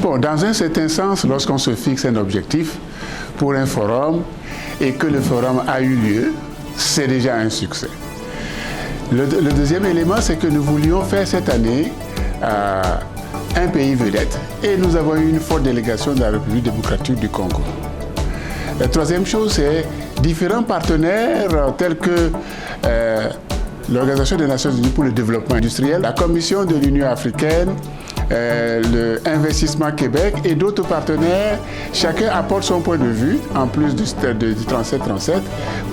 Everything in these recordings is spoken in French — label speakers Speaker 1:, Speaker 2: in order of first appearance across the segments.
Speaker 1: Bon, dans un certain sens, lorsqu'on se fixe un objectif pour un forum et que le forum a eu lieu, c'est déjà un succès. Le deuxième élément, c'est que nous voulions faire cette année un pays vedette et nous avons eu une forte délégation de la République démocratique du Congo. La troisième chose, c'est différents partenaires tels que l'Organisation des Nations Unies pour le développement industriel, la Commission de l'Union africaine, le Investissement Québec et d'autres partenaires. Chacun apporte son point de vue, en plus du 37-37,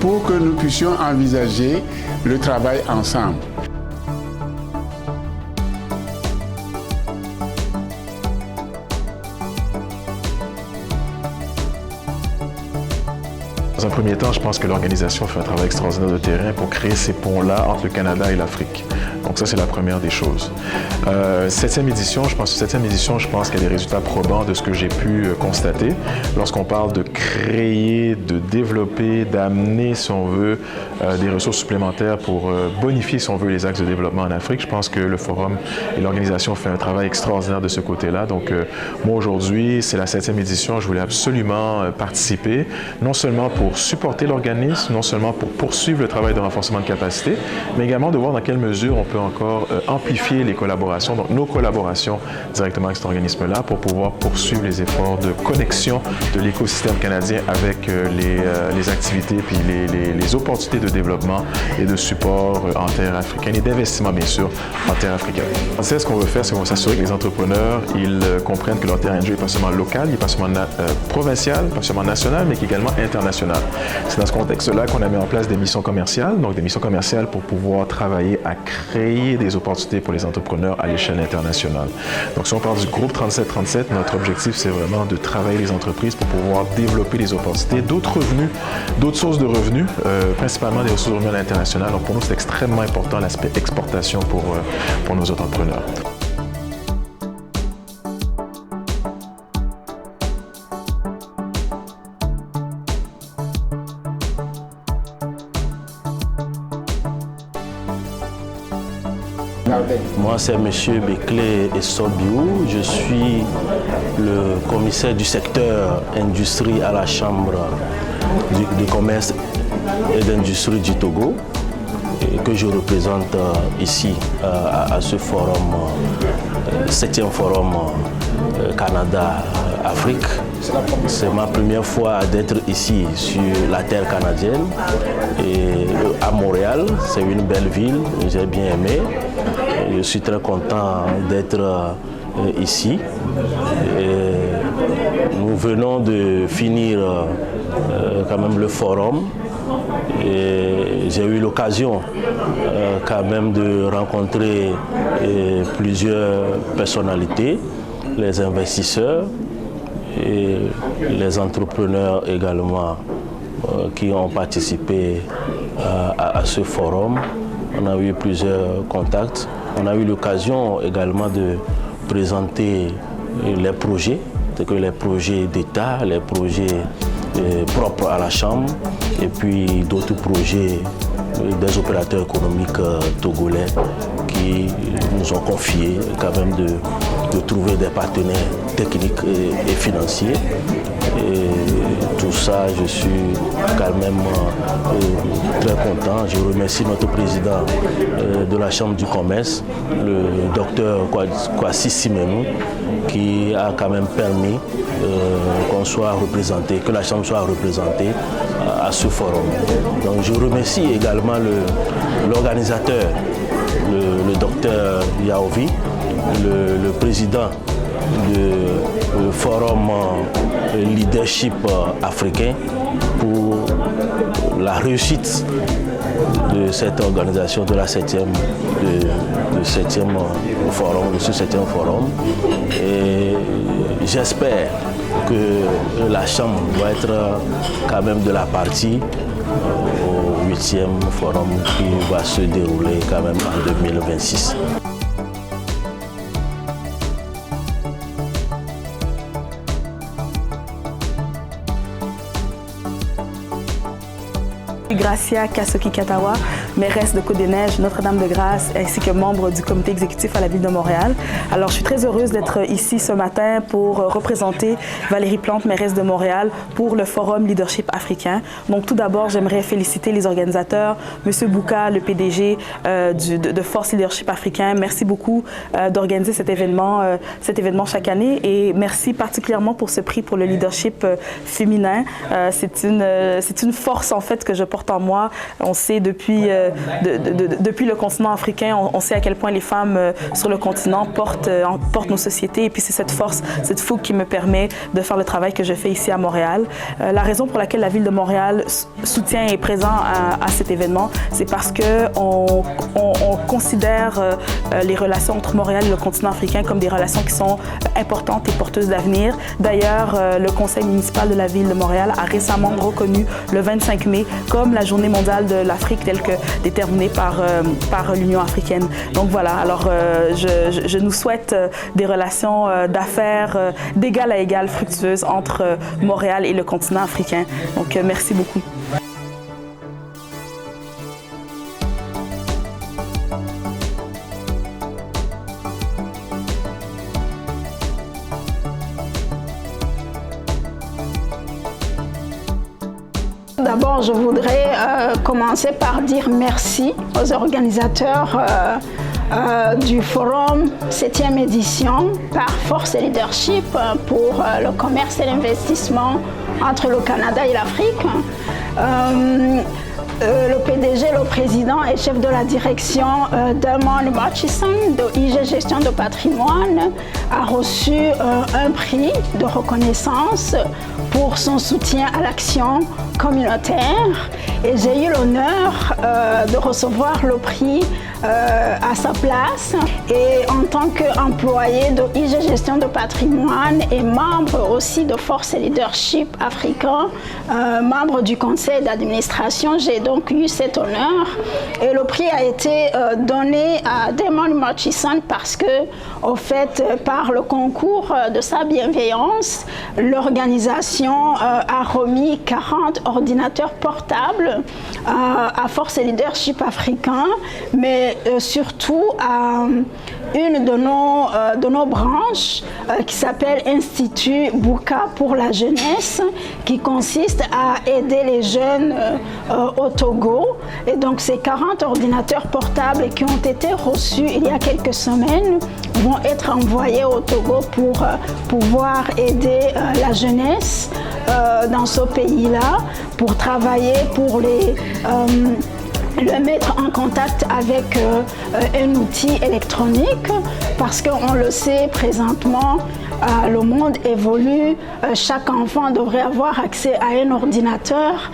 Speaker 1: pour que nous puissions envisager le travail ensemble.
Speaker 2: Dans un premier temps, je pense que l'organisation fait un travail extraordinaire de terrain pour créer ces ponts-là entre le Canada et l'Afrique. Donc ça, c'est la première des choses. Septième édition, je pense qu'il y a des résultats probants de ce que j'ai pu constater. Lorsqu'on parle de créer, de développer, d'amener, si on veut, des ressources supplémentaires pour bonifier, si on veut, les axes de développement en Afrique, je pense que le Forum et l'organisation font un travail extraordinaire de ce côté-là. Donc moi, aujourd'hui, c'est la 7e édition. Je voulais absolument participer, non seulement pour supporter l'organisme, non seulement pour poursuivre le travail de renforcement de capacité, mais également de voir dans quelle mesure on peut encore amplifier les collaborations, donc nos collaborations directement avec cet organisme-là pour pouvoir poursuivre les efforts de connexion de l'écosystème canadien avec les activités puis les opportunités de développement et de support en terre africaine et d'investissement, bien sûr, en terre africaine. Ce qu'on veut faire, c'est qu'on veut s'assurer que les entrepreneurs, ils comprennent que leur terrain de jeu n'est pas seulement local, il n'est pas seulement provincial, pas seulement national, mais également international. C'est dans ce contexte-là qu'on a mis en place des missions commerciales, donc des missions commerciales pour pouvoir travailler à créer des opportunités pour les entrepreneurs à l'échelle internationale. Donc si on parle du groupe 37-37, notre objectif, c'est vraiment de travailler les entreprises pour pouvoir développer des opportunités, d'autres revenus, d'autres sources de revenus, principalement des ressources de revenus à l'international. Donc pour nous, c'est extrêmement important l'aspect exportation pour nos entrepreneurs.
Speaker 3: Moi, c'est M. Bekele Essobiou. Je suis le commissaire du secteur industrie à la Chambre de commerce et d'industrie du Togo, et que je représente ici à ce forum, 7e forum Canada-Afrique. C'est ma première fois d'être ici sur la terre canadienne et à Montréal. C'est une belle ville, j'ai bien aimé. Je suis très content d'être ici. Et nous venons de finir quand même le forum. J'ai eu l'occasion quand même de rencontrer plusieurs personnalités, les investisseurs et les entrepreneurs également qui ont participé à ce forum. On a eu plusieurs contacts. On a eu l'occasion également de présenter les projets, les projets d'État, les projets propres à la Chambre et puis d'autres projets des opérateurs économiques togolais qui nous ont confié quand même de trouver des partenaires techniques et financiers. Et tout ça, je suis quand même très content. Je remercie notre président de la Chambre du commerce, le docteur Kwasi Simenou, qui a quand même permis qu'on soit représenté, que la Chambre soit représentée à ce forum. Donc je remercie également l'organisateur, le docteur Yaovi, le président du forum leadership africain pour la réussite de cette organisation de la 7e forum, de ce 7e forum. Et j'espère que la Chambre va être quand même de la partie au 8e forum qui va se dérouler quand même en 2026.
Speaker 4: Gracia Kasoki Katawa, mairesse de Côte-des-Neiges, Notre-Dame-de-Grâce, ainsi que membre du comité exécutif à la Ville de Montréal. Alors, je suis très heureuse d'être ici ce matin pour représenter Valérie Plante, mairesse de Montréal, pour le Forum Leadership africain. Donc, tout d'abord, j'aimerais féliciter les organisateurs, M. Bouka, le PDG de Force Leadership africain. Merci beaucoup d'organiser cet événement chaque année et merci particulièrement pour ce prix pour le leadership féminin. C'est une force, en fait, que je porte en moi. On sait depuis le continent africain, on sait à quel point les femmes sur le continent portent nos sociétés et puis c'est cette force, cette fougue qui me permet de faire le travail que je fais ici à Montréal. La raison pour laquelle la Ville de Montréal soutient et est présent à cet événement, c'est parce qu'on considère les relations entre Montréal et le continent africain comme des relations qui sont importantes et porteuses d'avenir. D'ailleurs, le conseil municipal de la Ville de Montréal a récemment reconnu le 25 mai comme la journée mondiale de l'Afrique telle que déterminée par l'Union africaine. Donc voilà, alors je nous souhaite des relations d'affaires d'égal à égal fructueuses entre Montréal et le continent africain. Donc merci beaucoup.
Speaker 5: D'abord, je voudrais commencer par dire merci aux organisateurs du forum 7e édition par Force et Leadership pour le commerce et l'investissement entre le Canada et l'Afrique. Le PDG, le président et chef de la direction Damon Murchison de IG Gestion de patrimoine a reçu un prix de reconnaissance pour son soutien à l'action communautaire et j'ai eu l'honneur de recevoir le prix à sa place et en tant qu'employé de IG Gestion de patrimoine et membre aussi de Force et Leadership africain, membre du conseil d'administration, j'ai donc eu cet honneur et le prix a été donné à Damon Murchison parce que, au fait, par le concours de sa bienveillance, l'organisation a remis 40 ordinateurs portables à Force et Leadership africain, mais surtout à une de nos branches qui s'appelle Institut Bouka pour la jeunesse, qui consiste à aider les jeunes au Togo. Et donc ces 40 ordinateurs portables qui ont été reçus il y a quelques semaines vont être envoyés au Togo pour pouvoir aider la jeunesse dans ce pays-là, pour travailler, pour le mettre en contact avec un outil électronique parce qu'on le sait présentement, le monde évolue, chaque enfant devrait avoir accès à un ordinateur,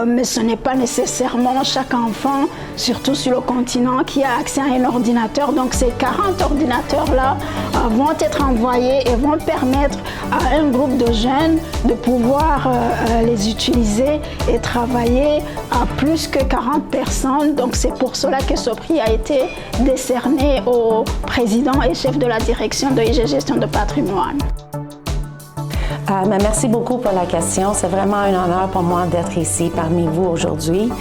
Speaker 5: mais ce n'est pas nécessairement chaque enfant, surtout sur le continent, qui a accès à un ordinateur. Donc ces 40 ordinateurs-là vont être envoyés et vont permettre à un groupe de jeunes de pouvoir les utiliser et travailler à plus que 40 personnes. Donc c'est pour cela que ce prix a été décerné au président et chef de la direction de IG Gestion de patrimoine.
Speaker 6: Merci beaucoup pour la question. C'est vraiment un honneur pour moi d'être ici parmi vous aujourd'hui.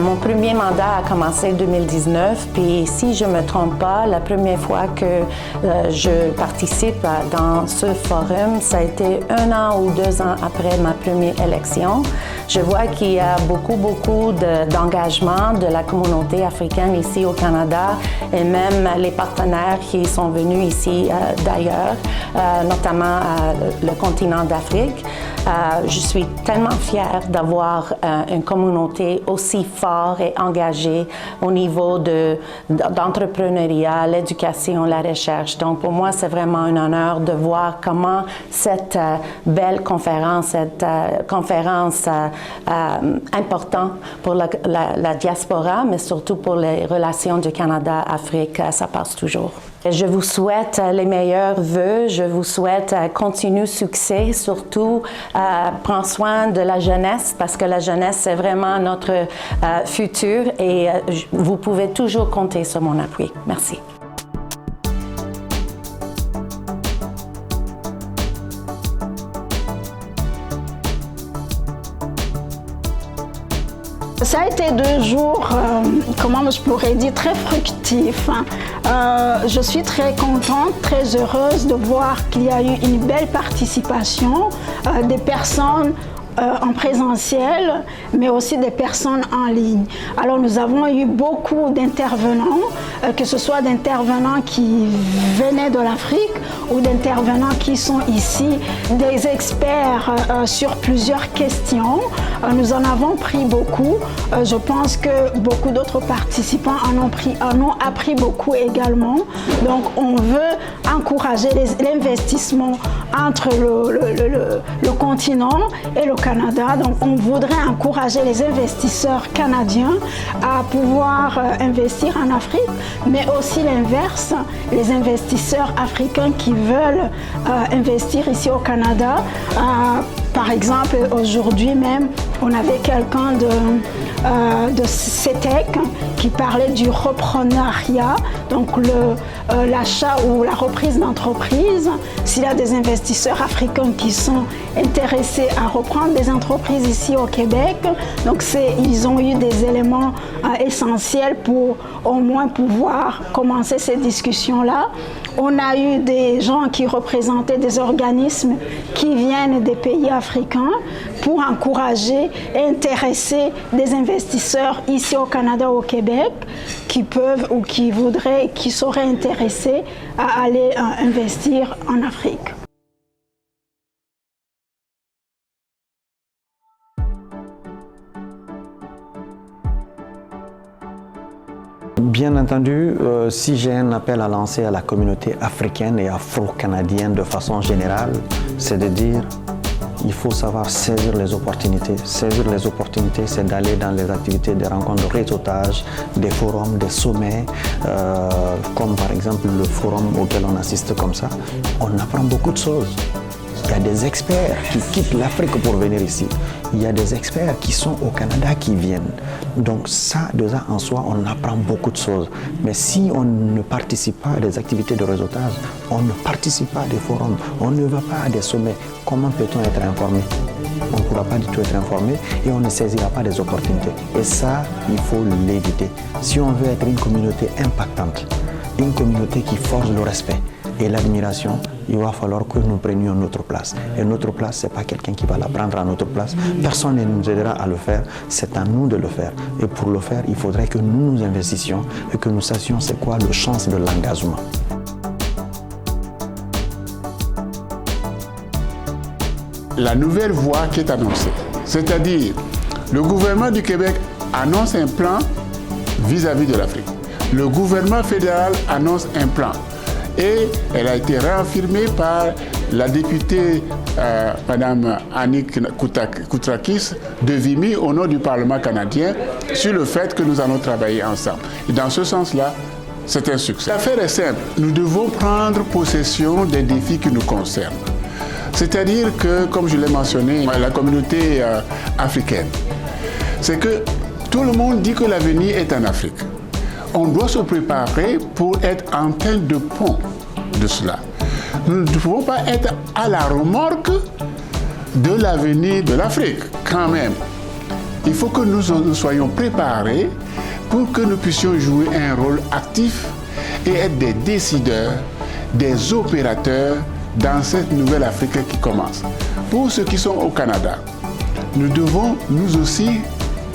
Speaker 6: Mon premier mandat a commencé en 2019, puis si je ne me trompe pas, la première fois que je participe dans ce forum, ça a été 1 an ou 2 ans après ma première élection. Je vois qu'il y a beaucoup d'engagement de la communauté africaine ici au Canada et même les partenaires qui sont venus ici d'ailleurs, notamment le continent d'Afrique. Je suis tellement fière d'avoir une communauté aussi forte et engagée au niveau d'entrepreneuriat, l'éducation, la recherche. Donc pour moi, c'est vraiment un honneur de voir comment cette belle conférence, cette conférence importante pour la diaspora, mais surtout pour les relations du Canada-Afrique, ça passe toujours. Je vous souhaite les meilleurs vœux, je vous souhaite continu succès, surtout prends soin de la jeunesse parce que la jeunesse c'est vraiment notre futur et vous pouvez toujours compter sur mon appui. Merci.
Speaker 5: Ça a été 2 jours, comment je pourrais dire, très fructifs. Je suis très contente, très heureuse de voir qu'il y a eu une belle participation des personnes en présentiel, mais aussi des personnes en ligne. Alors nous avons eu beaucoup d'intervenants, que ce soit d'intervenants qui venaient de l'Afrique ou d'intervenants qui sont ici, des experts sur plusieurs questions. Nous en avons pris beaucoup. Je pense que beaucoup d'autres participants en ont appris beaucoup également. Donc on veut encourager l'investissement entre le continent et le Canada. Donc on voudrait encourager les investisseurs canadiens à pouvoir investir en Afrique, mais aussi l'inverse, les investisseurs africains qui veulent investir ici au Canada. Par exemple, aujourd'hui même, on avait quelqu'un de CETEC qui parlait du reprenariat, donc l'achat ou la reprise d'entreprise. S'il y a des investisseurs africains qui sont intéressés à reprendre des entreprises ici au Québec, donc ils ont eu des éléments essentiels pour au moins pouvoir commencer ces discussions-là. On a eu des gens qui représentaient des organismes qui viennent des pays africains pour encourager et intéresser des investisseurs ici au Canada, au Québec, qui peuvent ou qui voudraient, qui seraient intéressés à aller investir en Afrique.
Speaker 7: Bien entendu, si j'ai un appel à lancer à la communauté africaine et afro-canadienne de façon générale, c'est de dire il faut savoir saisir les opportunités. Saisir les opportunités, c'est d'aller dans les activités, des rencontres de réseautage, des forums, des sommets, comme par exemple le forum auquel on assiste comme ça. On apprend beaucoup de choses. Il y a des experts qui quittent l'Afrique pour venir ici. Il y a des experts qui sont au Canada qui viennent. Donc ça, déjà en soi, on apprend beaucoup de choses. Mais si on ne participe pas à des activités de réseautage, on ne participe pas à des forums, on ne va pas à des sommets, comment peut-on être informé? On ne pourra pas du tout être informé et on ne saisira pas des opportunités. Et ça, il faut l'éviter. Si on veut être une communauté impactante, une communauté qui forge le respect et l'admiration, il va falloir que nous prenions notre place. Et notre place, ce n'est pas quelqu'un qui va la prendre à notre place. Personne ne nous aidera à le faire, c'est à nous de le faire. Et pour le faire, il faudrait que nous nous investissions et que nous sachions c'est quoi le sens de l'engagement.
Speaker 1: La nouvelle voie qui est annoncée, c'est-à-dire le gouvernement du Québec annonce un plan vis-à-vis de l'Afrique. Le gouvernement fédéral annonce un plan. Et elle a été réaffirmée par la députée Madame Annick Koutrakis de Vimy au nom du Parlement canadien sur le fait que nous allons travailler ensemble. Et dans ce sens-là, c'est un succès. L'affaire est simple. Nous devons prendre possession des défis qui nous concernent. C'est-à-dire que, comme je l'ai mentionné, la communauté africaine, c'est que tout le monde dit que l'avenir est en Afrique. On doit se préparer pour être en tête de pont de cela. Nous ne pouvons pas être à la remorque de l'avenir de l'Afrique, quand même. Il faut que nous soyons préparés pour que nous puissions jouer un rôle actif et être des décideurs, des opérateurs dans cette nouvelle Afrique qui commence. Pour ceux qui sont au Canada, nous devons nous aussi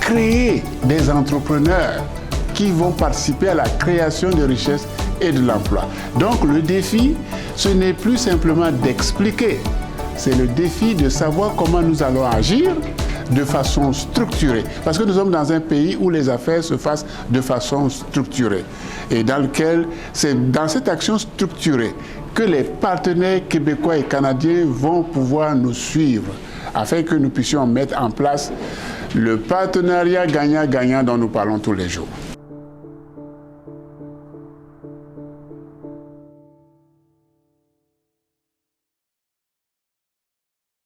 Speaker 1: créer des entrepreneurs qui vont participer à la création de richesses et de l'emploi. Donc le défi, ce n'est plus simplement d'expliquer, c'est le défi de savoir comment nous allons agir de façon structurée. Parce que nous sommes dans un pays où les affaires se fassent de façon structurée. Et dans lequel, c'est dans cette action structurée que les partenaires québécois et canadiens vont pouvoir nous suivre afin que nous puissions mettre en place le partenariat gagnant-gagnant dont nous parlons tous les jours.